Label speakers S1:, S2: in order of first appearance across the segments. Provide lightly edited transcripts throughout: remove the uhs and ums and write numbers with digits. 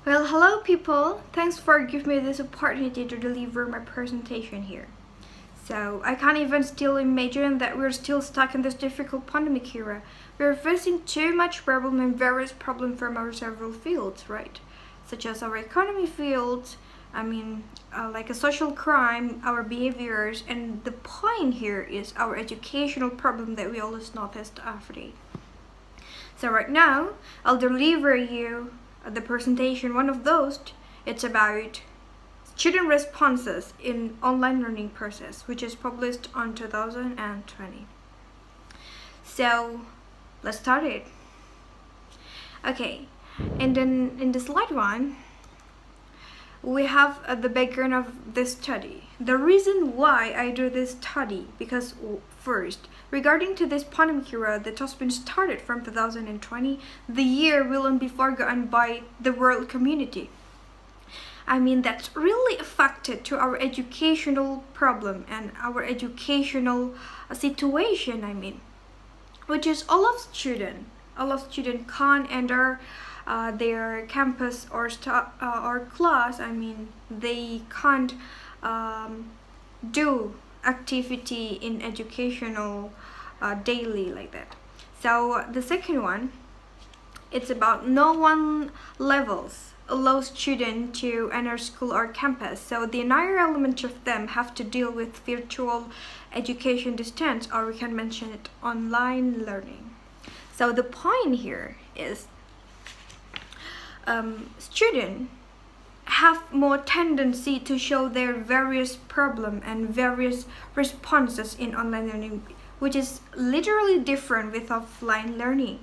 S1: Well, hello people. Thanks for giving me this opportunity to deliver my presentation here. So, I can't even still imagine that we're still stuck in this difficult pandemic era. We're facing too much problem and various problems from our several fields, right? Such as our economy fields, like a social crime, our behaviors, and the point here is our educational problem that we always noticed every day. So right now, I'll deliver you the presentation. One of those, it's about student responses in online learning process, which is published on 2020. So let's start it. Okay, and then in the slide one, we have the background of this study. The reason why I do this study, because first, regarding to this pandemic era that has been started from 2020, the year will be forgotten by the world community. That's really affected to our educational problem and our educational situation, which is all of student can't enter their campus or class. They can't do activity in educational daily like that. So the second one, it's about no one levels allow students to enter school or campus. So the entire element of them have to deal with virtual education distance, or we can mention it online learning. So the point here is students have more tendency to show their various problem and various responses in online learning, which is literally different with offline learning.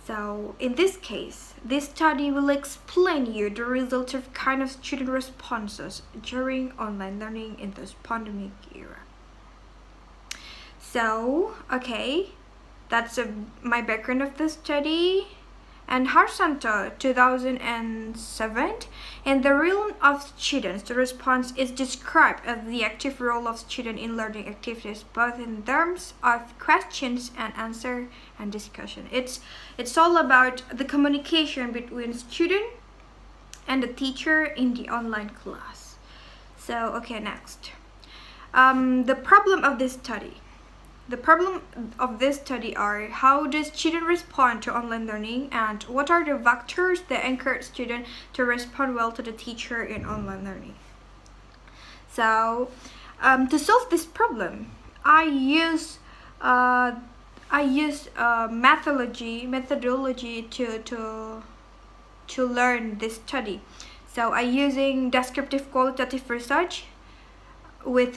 S1: So in this case, this study will explain you the result of kind of student responses during online learning in this pandemic era. So, okay, that's my background of the study. And Harsanto 2007, in the realm of students, the response is described as the active role of student in learning activities, both in terms of questions and answer and discussion. It's all about the communication between student and the teacher in the online class. So, okay, next. The problem of this study. The problem of this study are how does student respond to online learning and what are the factors that encourage students to respond well to the teacher in online learning. So to solve this problem, I use methodology to learn this study. So I using descriptive qualitative research with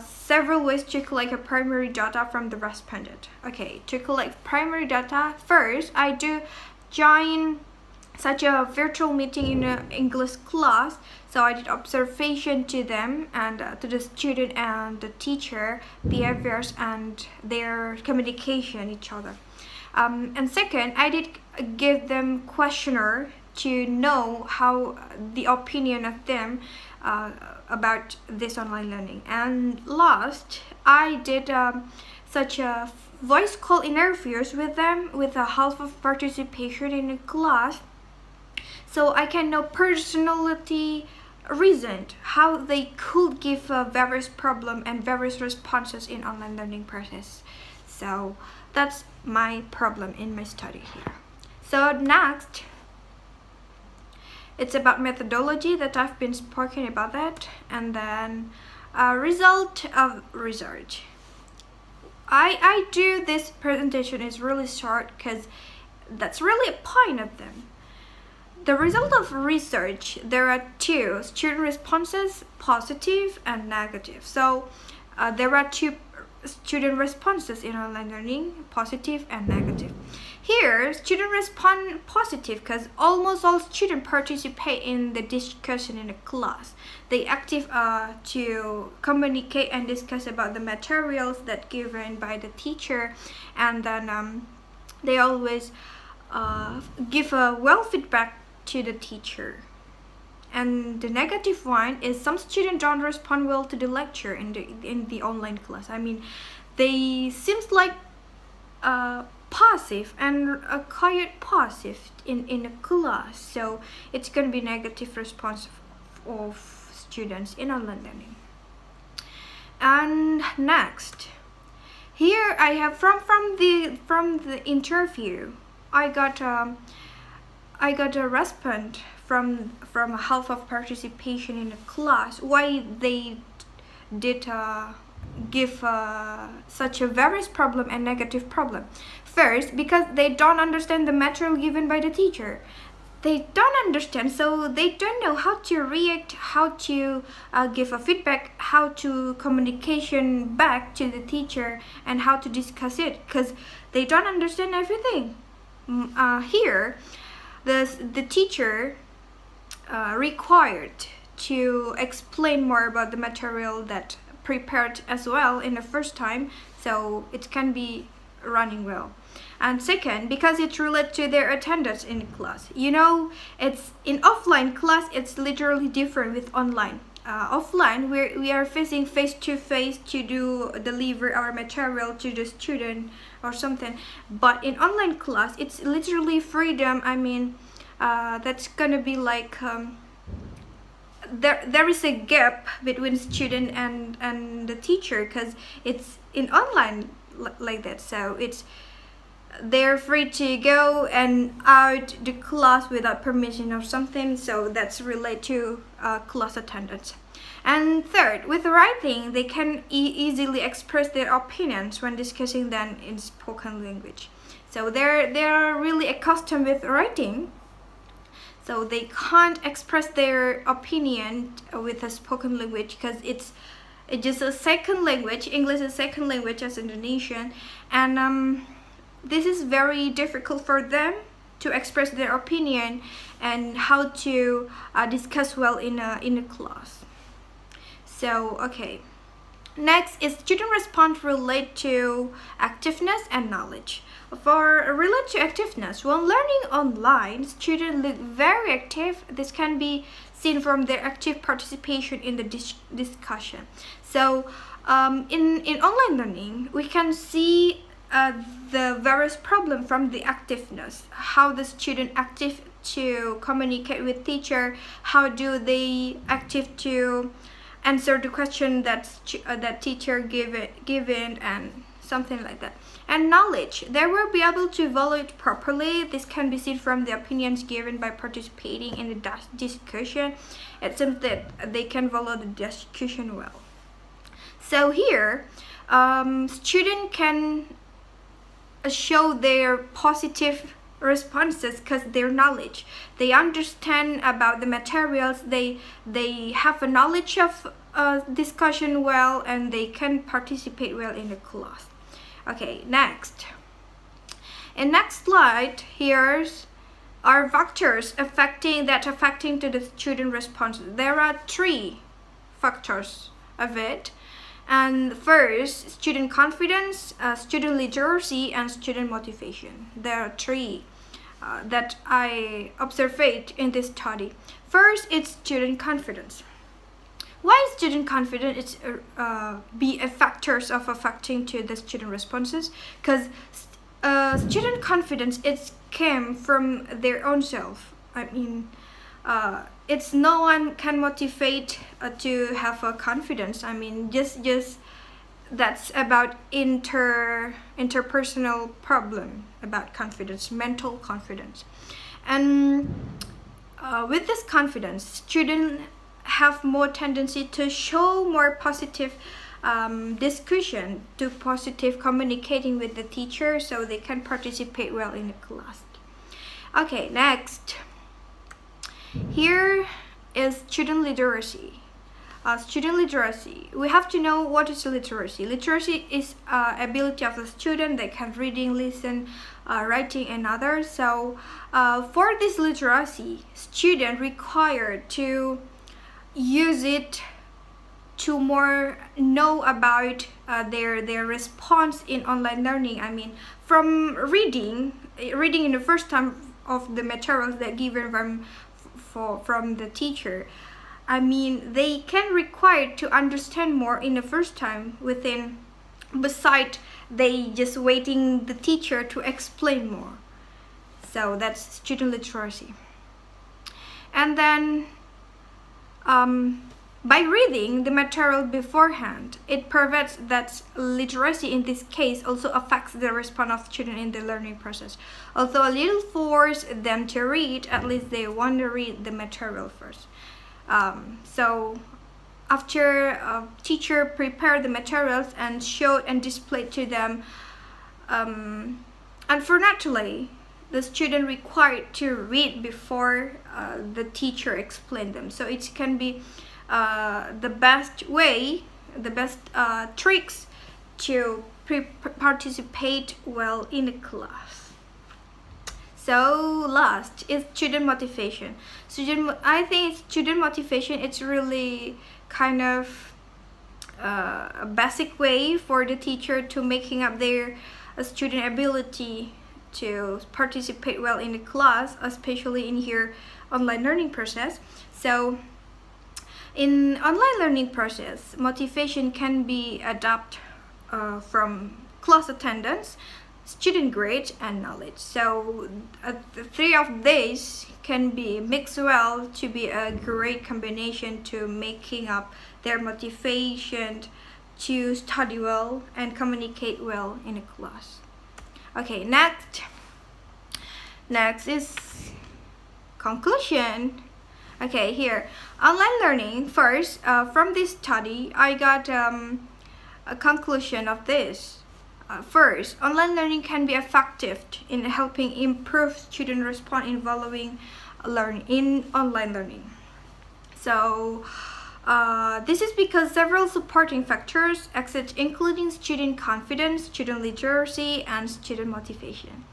S1: several ways to collect a primary data from the respondent. Okay, to collect primary data, first I do join such a virtual meeting in an English class. So I did observation to them and to the student and the teacher behaviors and their communication each other. And second, I did give them questionnaire to know how the opinion of them about this online learning. And last, I did such a voice call interviews with them with a half of participation in a class, so I can know personality reason how they could give various problem and various responses in online learning process. So that's my problem in my study here. So next, it's about methodology that I've been speaking about that, and then result of research. I do this presentation is really short because that's really a point of them. The result of research, there are two student responses, positive and negative. So there are two student responses in online learning, positive and negative. Here, students respond positive because almost all students participate in the discussion in the class. They active to communicate and discuss about the materials that given by the teacher, and then they always give a well feedback to the teacher. And the negative one is some students don't respond well to the lecture in the online class. They seems like passive and quite passive in a class, so it's going to be negative response of students in online learning. And next, here I have from the interview, I got a response from half of participation in a class why they did give such a various problem and negative problem. First, because they don't understand the material given by the teacher. They don't understand, so they don't know how to react, how to give a feedback, how to communication back to the teacher, and how to discuss it, because they don't understand everything. Here, the teacher required to explain more about the material that prepared as well in the first time, so it can be running well. And second, because it relates to their attendance in class. You know, it's in offline class, it's literally different with online. Offline, we are facing face to face to deliver our material to the student or something. But in online class, it's literally freedom. I mean, that's gonna be like there is a gap between student and the teacher, because it's in online like that. So they're free to go and out the class without permission or something, so that's related to class attendance. And third, with writing, they can easily express their opinions when discussing them in spoken language. So they're really accustomed with writing, so they can't express their opinion with a spoken language, because it's just a second language. English is a second language as Indonesian, and this is very difficult for them to express their opinion and how to discuss well in a class. So okay, next is student response relate to activeness and knowledge. For relate to activeness, when learning online, students look very active. This can be seen from their active participation in the discussion. So in online learning, we can see the various problem from the activeness, how the student active to communicate with teacher, how do they active to answer the question that teacher given, and something like that. And knowledge, they will be able to evaluate properly. This can be seen from the opinions given by participating in the discussion. It seems that they can follow the discussion well. So here, student can show their positive responses because their knowledge, they understand about the materials, they have a knowledge of discussion well, and they can participate well in the class. Okay, next. In next slide, here's are factors affecting to the student response. There are 3 factors of it. And first, student confidence, student literacy, and student motivation. There are 3 that I observed in this study. First, it's student confidence. Why is student confidence be a factors of affecting to the student responses? Because student confidence, it came from their own self. I mean, it's no one can motivate to have a confidence. I mean, just that's about interpersonal problem about confidence, mental confidence. And with this confidence, students have more tendency to show more positive discussion, to positive communicating with the teacher, so they can participate well in the class. Okay, next. Here is student literacy. Student literacy. We have to know what is literacy. Literacy is ability of the student that can reading, listen, writing, and others. So for this literacy, student required to use it to more know about their response in online learning. I mean, from reading in the first time of the materials that given from the teacher. I mean, they can require to understand more in the first time within beside they just waiting the teacher to explain more. So that's student literacy. And then by reading the material beforehand, it prevents that literacy in this case also affects the response of students in the learning process. Although a little force them to read, at least they want to read the material first. So after a teacher prepared the materials and showed and displayed to them, unfortunately, the student required to read before the teacher explained them. So it can be the best way, the best tricks to participate well in the class. So last is student motivation. I think student motivation, it's really kind of a basic way for the teacher to making up their student ability to participate well in the class, especially in here online learning process. So in online learning process, motivation can be adapted from class attendance, student grade, and knowledge. So the three of these can be mixed well to be a great combination to making up their motivation to study well and communicate well in a class. Okay, next is conclusion. Okay, here online learning. First, from this study, I got a conclusion of this. First, online learning can be effective in helping improve student response involving in online learning. So this is because several supporting factors exist, including student confidence, student literacy, and student motivation.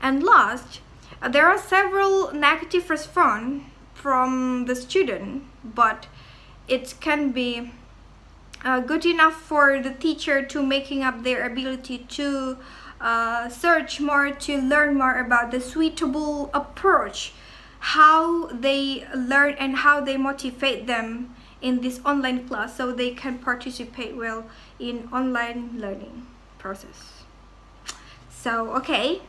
S1: And last, there are several negative response from the student, but it can be good enough for the teacher to making up their ability to search more, to learn more about the suitable approach, how they learn and how they motivate them in this online class so they can participate well in online learning process. So okay,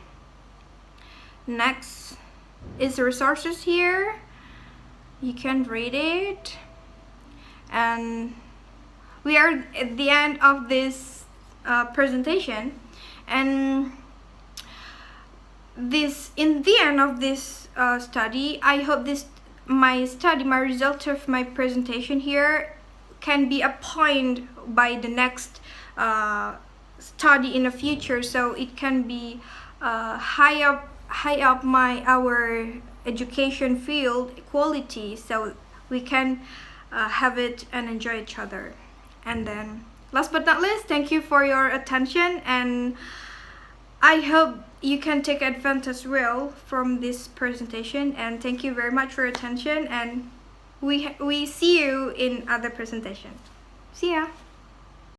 S1: next is the resources here. You can read it, and we are at the end of this presentation, and in the end of this study, I hope my result of my presentation here can be a point by the next study in the future, so it can be high up our education field quality, so we can have it and enjoy each other. And then last but not least, thank you for your attention, and I hope you can take advantage well from this presentation, and thank you very much for your attention, and we see you in other presentation. See ya.